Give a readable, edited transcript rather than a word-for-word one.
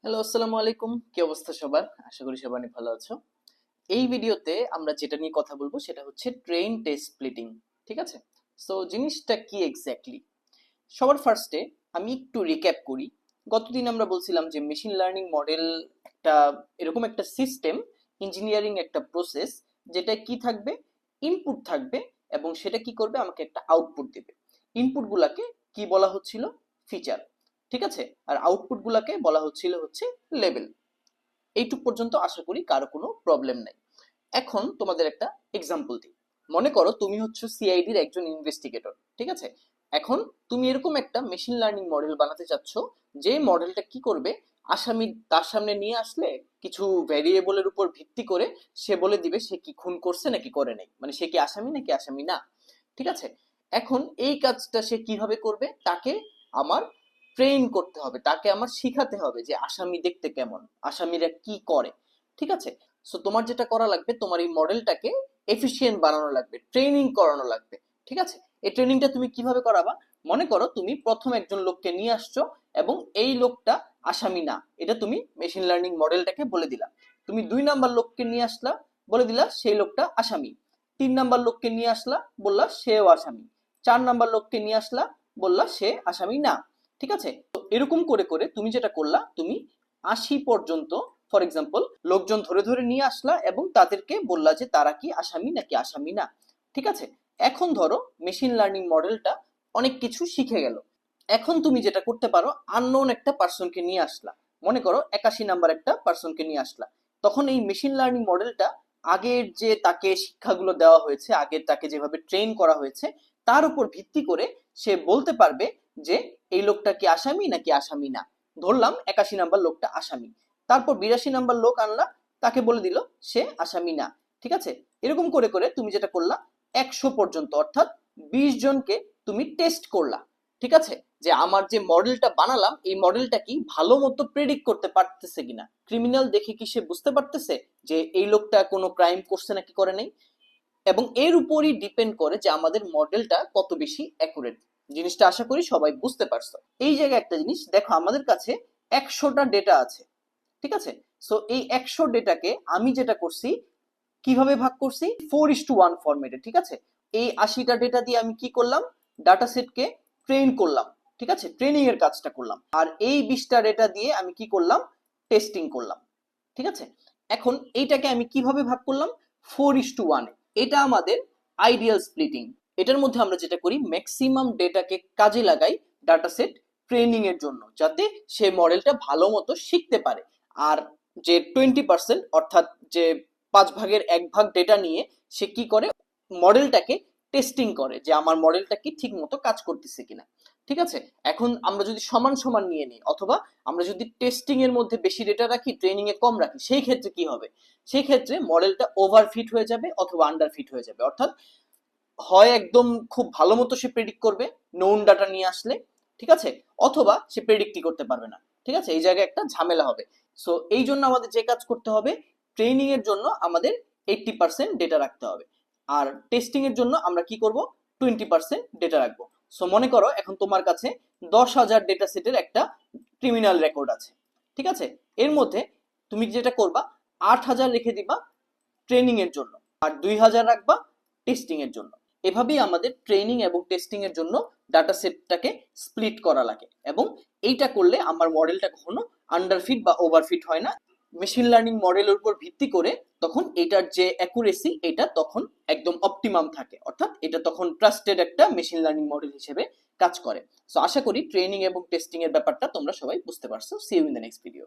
Hello, আসসালামু আলাইকুম। কি অবস্থা সবার? আশা করি সবাই অনেক ভালো আছো। এই ভিডিওতে আমরা যেটা নিয়ে কথা বলবো সেটা হচ্ছে ট্রেন টেস্ট স্প্লিটিং। ঠিক আছে? সো জিনিসটা কি এক্স্যাক্টলি? সবার ফার্স্টে আমি একটু রিক্যাপ করি। গতদিন আমরা বলছিলাম যে মেশিন লার্নিং মডেল একটা এরকম একটা সিস্টেম, ইঞ্জিনিয়ারিং একটা প্রসেস, যেটা কি থাকবে, ইনপুট থাকবে এবং সেটা কি করবে, আমাকে একটা আউটপুট দিবে। ইনপুট গুলাকে কি বলা হচ্ছিল? ফিচার। ঠিক আছে? আর আউটপুট গুলাকে বলা হচ্ছে লেভেল। এইটুক পর্যন্ত আশা করি কারো কোনো প্রবলেম নাই। এখন তোমাদের একটা এক্সাম্পল দিই। মনে করো তুমি হচ্ছে সিআইডির একজন ইনভেস্টিগেটর। ঠিক আছে? এখন তুমি এরকম একটা মেশিন লার্নিং মডেল বানাতে চাচ্ছ, যে মডেলটা কি করবে, আসামি তার সামনে নিয়ে আসলে কিছু ভ্যারিয়েবলের উপর ভিত্তি করে সে বলে দিবে সে কি খুন করছে নাকি করে নাই, মানে সে কি আসামি নাকি আসামি না। ঠিক আছে? এখন এই কাজটা সে কিভাবে করবে, তাকে আমার ট্রেন করতে হবে, তাকে আমার শিখাতে হবে যে আসামি দেখতে কেমন, আসামিরা কি করে। ঠিক আছে? সো তোমার যেটা করা লাগবে, তোমার এই মডেলটাকে এফিশিয়েন্ট বানানো লাগবে, ট্রেনিং করানো লাগবে। ঠিক আছে? এই ট্রেনিংটা তুমি কিভাবে করাবা? মনে করো তুমি প্রথম একজন লোককে নিয়ে আসছো এবং এই লোকটা আসামি না, এটা তুমি মেশিন লার্নিং মডেলটাকে বলে দিলা। তুমি 2 নাম্বার লোককে নিয়ে আসলা, বলে দিলা সেই লোকটা আসামি। 3 নাম্বার লোককে নিয়ে আসলা, বললা সেও আসামি। 4 নাম্বার লোককে নিয়ে আসলা, বললা সে আসামি না। ঠিক আছে? তো এরকম করে করে তুমি যেটা করলা, তুমি 80 পর্যন্ত ফর এক্সাম্পল লোকজন ধরে ধরে নিয়ে আসলা এবং তাদেরকে বললা যে তারা কি আসামি নাকি আসামি না। ঠিক আছে? এখন ধরো মেশিন লার্নিং মডেলটা অনেক কিছু শিখে গেল। এখন তুমি যেটা করতে পারো, আননোন একটা পার্সনকে নিয়ে আসলা। মনে করো 81 নাম্বার একটা পার্সনকে নিয়ে আসলা। তখন এই মেশিন লার্নিং মডেলটা আগের যে তাকে শিক্ষাগুলো দেওয়া হয়েছে, আগের তাকে যেভাবে ট্রেন করা হয়েছে, তার উপর ভিত্তি করে সে বলতে পারবে যে এই লোকটা কি আসামি নাকি আসামি না। ধরলাম 81 নাম্বার লোকটা আসামি, তারপর 82 নাম্বার লোক আনলা, তাকে বলে দিল সে আসামি না। ঠিক আছে? এরকম করে করে তুমি যেটা করলা, 100 পর্যন্ত অর্থাৎ 20 জনকে তুমি টেস্ট করলা। ঠিক আছে? যে আমার যে মডেলটা বানালাম, এই মডেলটা কি ভালো মতো প্রেডিক্ট করতে পারতেছে কিনা, ক্রিমিনাল দেখে কি সে বুঝতে পারতেছে যে এই লোকটা কোনো ক্রাইম করছে নাকি করে নাই। এবং এর উপরই ডিপেন্ড করে যে আমাদের মডেলটা কত বেশি অ্যাকুরেট। জিনিসটা আশা করি সবাই বুঝতে পারছো। এই জায়গায় একটা জিনিস দেখো, আমাদের কাছে 100টা ডেটা আছে। ঠিক আছে? সো এই 100 ডেটাকে আমি যেটা করছি, কিভাবে ভাগ করছি, 4:1 ফরম্যাটে। ঠিক আছে? এই 80টা ডেটা দিয়ে আমি কি করলাম, ডাটা সেটকে ট্রেন করলাম। ঠিক আছে? ট্রেনিং এর কাজটা করলাম। আর এই 20টা ডেটা দিয়ে আমি কি করলাম, টেস্টিং করলাম। ঠিক আছে? এখন এইটাকে আমি কিভাবে ভাগ করলাম, 4:1। এটা আমাদের আইডিয়াল স্প্লিটিং। এটার মধ্যে আমরা যেটা করি, ম্যাক্সিমাম ডেটাকে কাজে লাগাই ডাটা সেট ট্রেনিং এর জন্য, যাতে সে মডেলটা ভালো মতো শিখতে পারে। আর যে 20% অর্থাৎ যে 5 ভাগের 1 ভাগ ডেটা নিয়ে সে কি করে, মডেলটাকে টেস্টিং করে যে আমার মডেলটা কি ঠিক মতো কাজ করতেছে কিনা। ঠিক আছে? এখন আমরা যদি সমান সমান নিয়ে নিই, অথবা আমরা যদি টেস্টিং এর মধ্যে বেশি ডেটা রাখি, ট্রেনিং এ কম রাখি, সেই ক্ষেত্রে কি হবে, সেই ক্ষেত্রে মডেলটা ওভারফিট হয়ে যাবে অথবা আন্ডারফিট হয়ে যাবে। অর্থাৎ হয় একদম খুব ভালো মতো সে প্রেডিক্ট করবে নোন ডাটা নিয়ে আসলে, ঠিক আছে, অথবা সে প্রেডিক্টই করতে পারবে না। ঠিক আছে? এই জায়গায় একটা ঝামেলা হবে। সো এই জন্য আমাদের যে কাজ করতে হবে, ট্রেনিং এর জন্য আমাদের 80% ডেটা রাখতে হবে, আর টেস্টিং এর জন্য আমরা কি করব, 20% ডেটা রাখবো। সো মনে করো এখন তোমার কাছে 10,000 ডেটা সেটের একটা ক্রিমিনাল রেকর্ড আছে। ঠিক আছে? এর মধ্যে তুমি যেটা করবা, 8,000 রেখে দিবা ট্রেনিং এর জন্য, আর 2,000 রাখবা টেস্টিং এর জন্য। এভাবেই আমাদের ট্রেনিং এবং টেস্টিং এর জন্য ডাটা সেটটাকে স্প্লিট করা লাগে, এবং এইটা করলে আমার মডেলটা কখনো আন্ডারফিট বা ওভারফিট হয় না। মেশিন লার্নিং মডেলের উপর ভিত্তি করে তখন এটার যে অ্যাকুরেসি, এটা তখন একদম অপটিমাম থাকে, অর্থাৎ এটা তখন ট্রাস্টেড একটা মেশিন লার্নিং মডেল হিসেবে কাজ করে। সো আশা করি ট্রেনিং এবং টেস্টিং এর ব্যাপারটা তোমরা সবাই বুঝতে পারছো। See you in the next video.